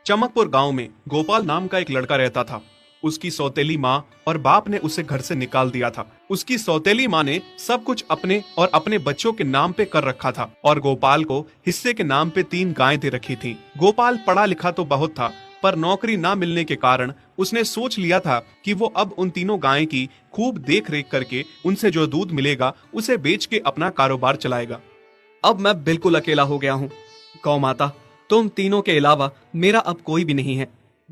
चमकपुर गांव में गोपाल नाम का एक लड़का रहता था। उसकी सौतेली माँ और बाप ने उसे घर से निकाल दिया था। उसकी सौतेली माँ ने सब कुछ अपने और अपने बच्चों के नाम पे कर रखा था और गोपाल को हिस्से के नाम पे 3 गायें दे रखी थी। गोपाल पढ़ा लिखा तो बहुत था, पर नौकरी ना मिलने के कारण उसने सोच लिया था कि वो अब उन तीनों गायें की खूब देख रेख करके उनसे जो दूध मिलेगा उसे बेच के अपना कारोबार चलाएगा। अब मैं बिल्कुल अकेला हो गया हूँ। गौ माता, तुम तीनों के अलावा मेरा अब कोई भी नहीं है।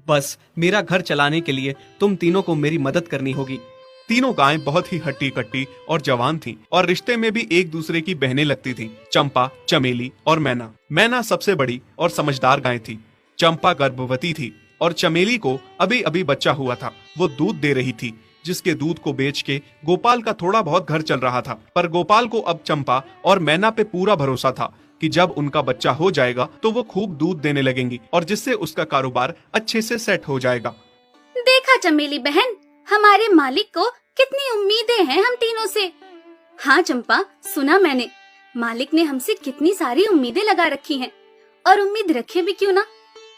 बस मेरा घर चलाने के लिए तुम तीनों को मेरी मदद करनी होगी। तीनों गायें बहुत ही हट्टी कट्टी और जवान थीं और रिश्ते में भी एक दूसरे की बहनें लगती थीं। चंपा, चमेली और मैना। मैना सबसे बड़ी और समझदार गाय थी। चंपा गर्भवती थी और चमेली को अभी अभी बच्चा हुआ था। वो दूध दे रही थी, जिसके दूध को बेच के गोपाल का थोड़ा बहुत घर चल रहा था। पर गोपाल को अब चंपा और मैना पे पूरा भरोसा था कि जब उनका बच्चा हो जाएगा तो वो खूब दूध देने लगेंगी और जिससे उसका कारोबार अच्छे से सेट हो जाएगा। देखा चमेली बहन, हमारे मालिक को कितनी उम्मीदें हैं हम तीनों से। हाँ चंपा, सुना मैंने, मालिक ने हमसे कितनी सारी उम्मीदें लगा रखी हैं। और उम्मीद रखे भी क्यों ना,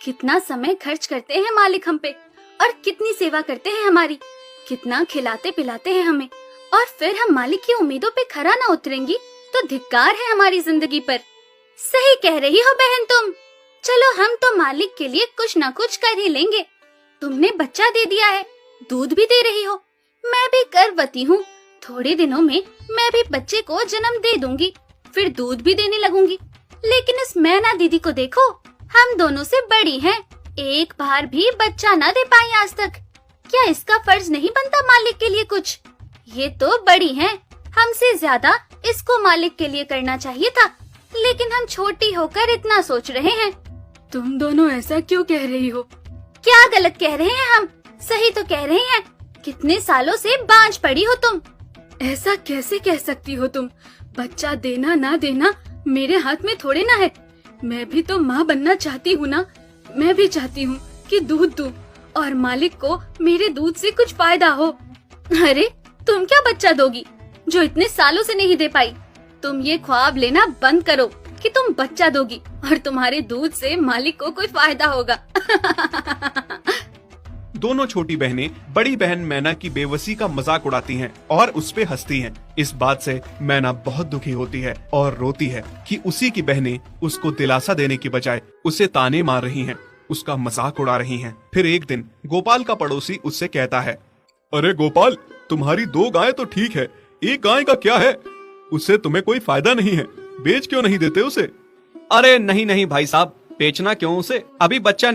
कितना समय खर्च करते हैं मालिक हम पे और कितनी सेवा करते हैं हमारी, कितना खिलाते पिलाते हैं हमें, और फिर हम मालिक की उम्मीदों पे खरा ना उतरेंगी तो धिक्कार है हमारी जिंदगी पर। सही कह रही हो बहन तुम। चलो हम तो मालिक के लिए कुछ ना कुछ कर ही लेंगे। तुमने बच्चा दे दिया है, दूध भी दे रही हो, मैं भी गर्भवती हूँ। थोड़े दिनों में मैं भी बच्चे को जन्म दे दूंगी, फिर दूध भी देने लगूंगी। लेकिन इस मैना दीदी को देखो, हम दोनों से बड़ी हैं, एक बार भी बच्चा ना दे पाई आज तक। क्या इसका फर्ज नहीं बनता मालिक के लिए कुछ? ये तो बड़ी हैं, हमसे ज्यादा इसको मालिक के लिए करना चाहिए था, लेकिन हम छोटी होकर इतना सोच रहे हैं। तुम दोनों ऐसा क्यों कह रही हो? क्या गलत कह रहे हैं हम? सही तो कह रहे हैं। कितने सालों से बांझ पड़ी हो तुम। ऐसा कैसे कह सकती हो तुम? बच्चा देना ना देना मेरे हाथ में थोड़े ना है। मैं भी तो माँ बनना चाहती हूँ ना। मैं भी चाहती हूँ कि दूध दूँ और मालिक को मेरे दूध से कुछ फायदा हो। अरे तुम क्या बच्चा दोगी जो इतने सालों से नहीं दे पाई? तुम ये ख्वाब लेना बंद करो कि तुम बच्चा दोगी और तुम्हारे दूध से मालिक को कोई फायदा होगा। दोनों छोटी बहनें बड़ी बहन मैना की बेबसी का मजाक उड़ाती हैं और उस पे हंसती हैं। इस बात से मैना बहुत दुखी होती है और रोती है कि उसी की बहनें उसको दिलासा देने की बजाय उसे ताने मार रही हैं, उसका मजाक उड़ा रही हैं। फिर एक दिन गोपाल का पड़ोसी उससे कहता है, अरे गोपाल, तुम्हारी 2 गायें तो ठीक है, एक गाय का क्या है? उससे तुम्हें कोई फायदा नहीं है, बेच क्यों नहीं देते उसे? अरे नहीं नहीं भाई साहब, बेचना क्यों उसे? अभी बच्चा नहीं